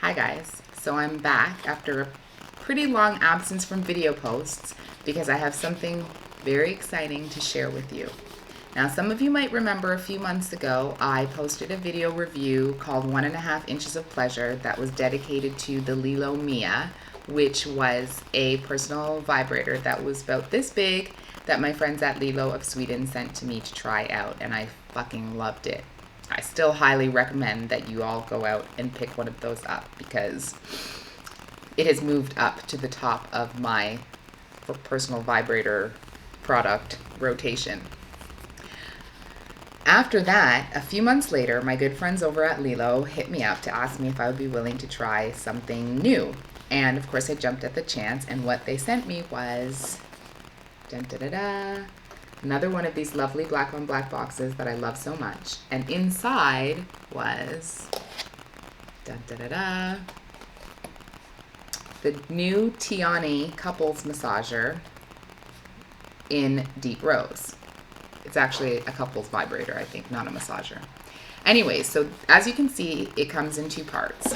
Hi guys, so I'm back after a pretty long absence from video posts because I have something very exciting to share with you. Now, some of you might remember a few months ago I posted a video review called 1.5 Inches of Pleasure that was dedicated to the Lelo Mia, which was a personal vibrator that was about this big that my friends at Lelo of Sweden sent to me to try out, and I fucking loved it. I still highly recommend that you all go out and pick one of those up because it has moved up to the top of my personal vibrator product rotation. After that, a few months later, my good friends over at Lelo hit me up to ask me if I would be willing to try something new. And of course I jumped at the chance, and what they sent me was dun, da, da, da, another one of these lovely black on black boxes that I love so much. And inside was dun, da, da, da, the new Tiani couples massager in deep rose. It's actually a couples vibrator, I think, not a massager. Anyway, so as you can see, it comes in two parts.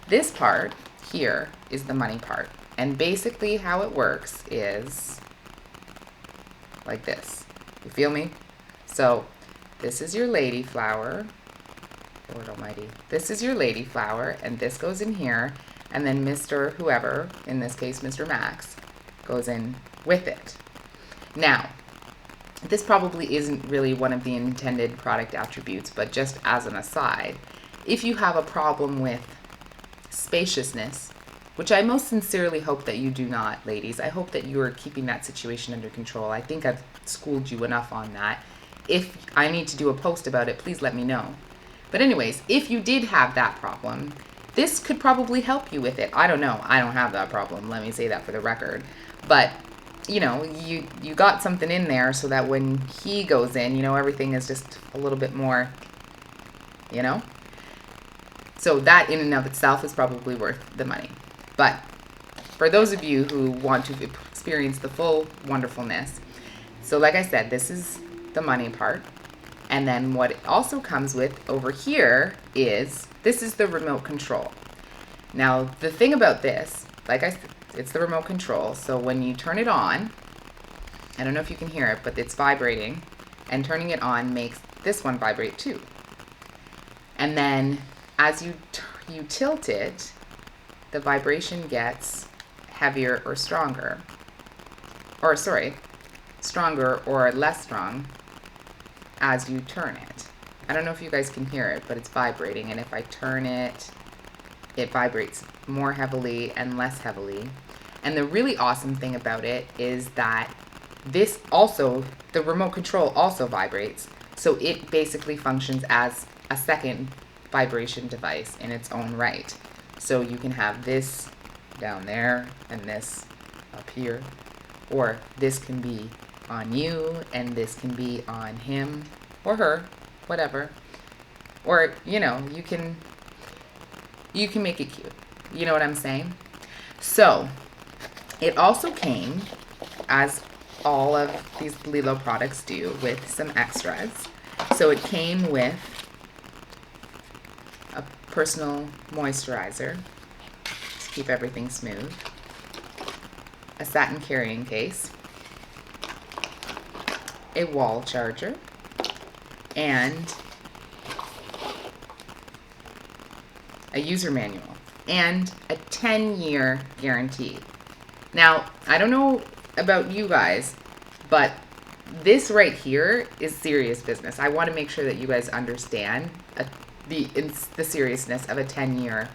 This part here is the money part. And basically how it works is like this. You feel me? So this is your lady flower. Lord almighty. This is your lady flower, and this goes in here, and then Mr. whoever, in this case Mr. Max, goes in with it. Now, this probably isn't really one of the intended product attributes, but just as an aside, if you have a problem with spaciousness, which I most sincerely hope that you do not, ladies. I hope that you are keeping that situation under control. I think I've schooled you enough on that. If I need to do a post about it, please let me know. But anyways, if you did have that problem, this could probably help you with it. I don't know. I don't have that problem. Let me say that for the record. But, you know, you got something in there so that when he goes in, you know, everything is just a little bit more, you know? So that in and of itself is probably worth the money. But for those of you who want to experience the full wonderfulness, so like I said, this is the money part. And then what it also comes with over here is, this is the remote control. Now, the thing about this, like I said, it's the remote control. So when you turn it on, I don't know if you can hear it, but it's vibrating. And turning it on makes this one vibrate too. And then as you tilt it, the vibration gets heavier or stronger. Or sorry, stronger or less strong as you turn it. I don't know if you guys can hear it, but it's vibrating. And if I turn it, it vibrates more heavily and less heavily. And the really awesome thing about it is that this also, the remote control also vibrates. So it basically functions as a second vibration device in its own right. So you can have this down there and this up here, or this can be on you and this can be on him or her, whatever. Or, you know, you can make it cute. You know what I'm saying? So it also came, as all of these Lelo products do, with some extras. So it came with a personal moisturizer to keep everything smooth, a satin carrying case, a wall charger, and a user manual, and a 10-year guarantee. Now, I don't know about you guys, but this right here is serious business. I want to make sure that you guys understand the seriousness of a 10-year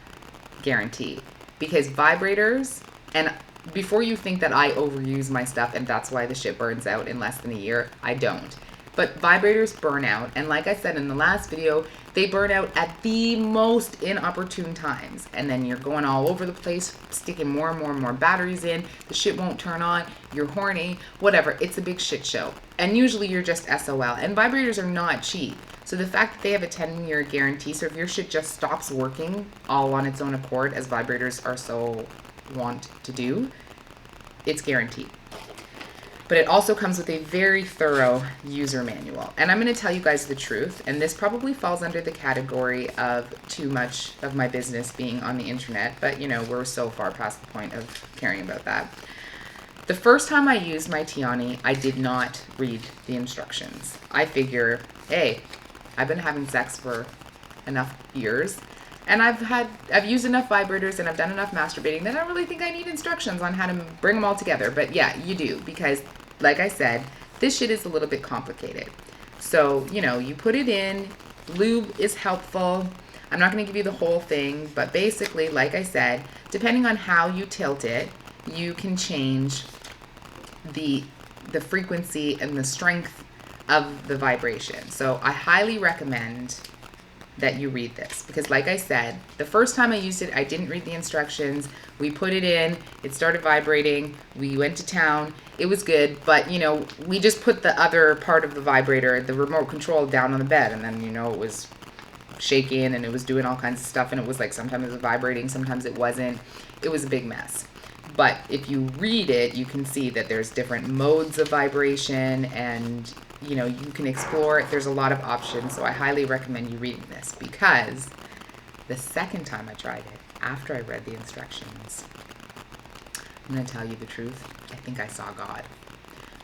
guarantee, because vibrators, and before you think that I overuse my stuff and that's why the shit burns out in less than a year, I don't. But vibrators burn out, and like I said in the last video, they burn out at the most inopportune times. And then you're going all over the place, sticking more and more and more batteries in, the shit won't turn on, you're horny, whatever. It's a big shit show. And usually you're just SOL. And vibrators are not cheap. So the fact that they have a 10-year guarantee, so if your shit just stops working all on its own accord, as vibrators are so want to do, it's guaranteed. But it also comes with a very thorough user manual. And I'm going to tell you guys the truth, and this probably falls under the category of too much of my business being on the internet, but you know, we're so far past the point of caring about that. The first time I used my Tiani, I did not read the instructions. I figure, hey, I've been having sex for enough years, and I've used enough vibrators and I've done enough masturbating that I don't really think I need instructions on how to bring them all together. But yeah, you do, because like I said, this shit is a little bit complicated. So, you know, you put it in, lube is helpful. I'm not going to give you the whole thing, but basically, like I said, depending on how you tilt it, you can change the frequency and the strength of the vibration. So I highly recommend that you read this, because like I said, the first time I used it, I didn't read the instructions. We put it in, it started vibrating, we went to town, it was good, but you know, we just put the other part of the vibrator, the remote control, down on the bed, and then, you know, it was shaking and it was doing all kinds of stuff, and it was like sometimes it was vibrating, sometimes it wasn't. It was a big mess. But if you read it, you can see that there's different modes of vibration, and you know, you can explore it. There's a lot of options. So I highly recommend you reading this, because the second time I tried it, after I read the instructions, I'm going to tell you the truth, I think I saw God.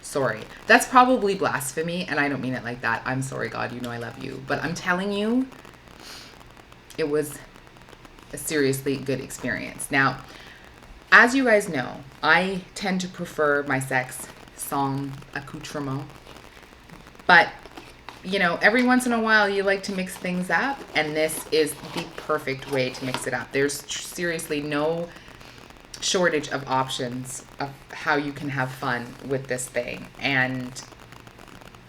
Sorry. That's probably blasphemy, and I don't mean it like that. I'm sorry, God, you know I love you. But I'm telling you, it was a seriously good experience. Now, as you guys know, I tend to prefer my sex sans accoutrement. But, you know, every once in a while you like to mix things up, and this is the perfect way to mix it up. There's seriously no shortage of options of how you can have fun with this thing. And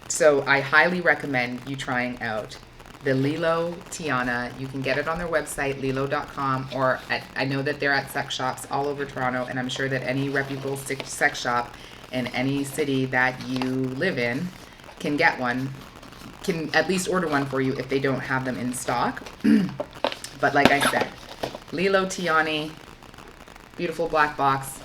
so I highly recommend you trying out the Lelo Tiana. You can get it on their website, lelo.com, or I know that they're at sex shops all over Toronto, and I'm sure that any reputable sex shop in any city that you live in can get one, can at least order one for you if they don't have them in stock. But like I said, Lelo Tiani, beautiful black box,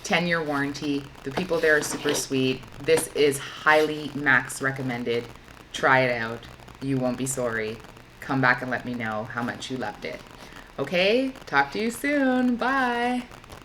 10-year warranty. The people there are super sweet. This is highly max recommended. Try it out. You won't be sorry. Come back and let me know how much you loved it. Okay, talk to you soon. Bye.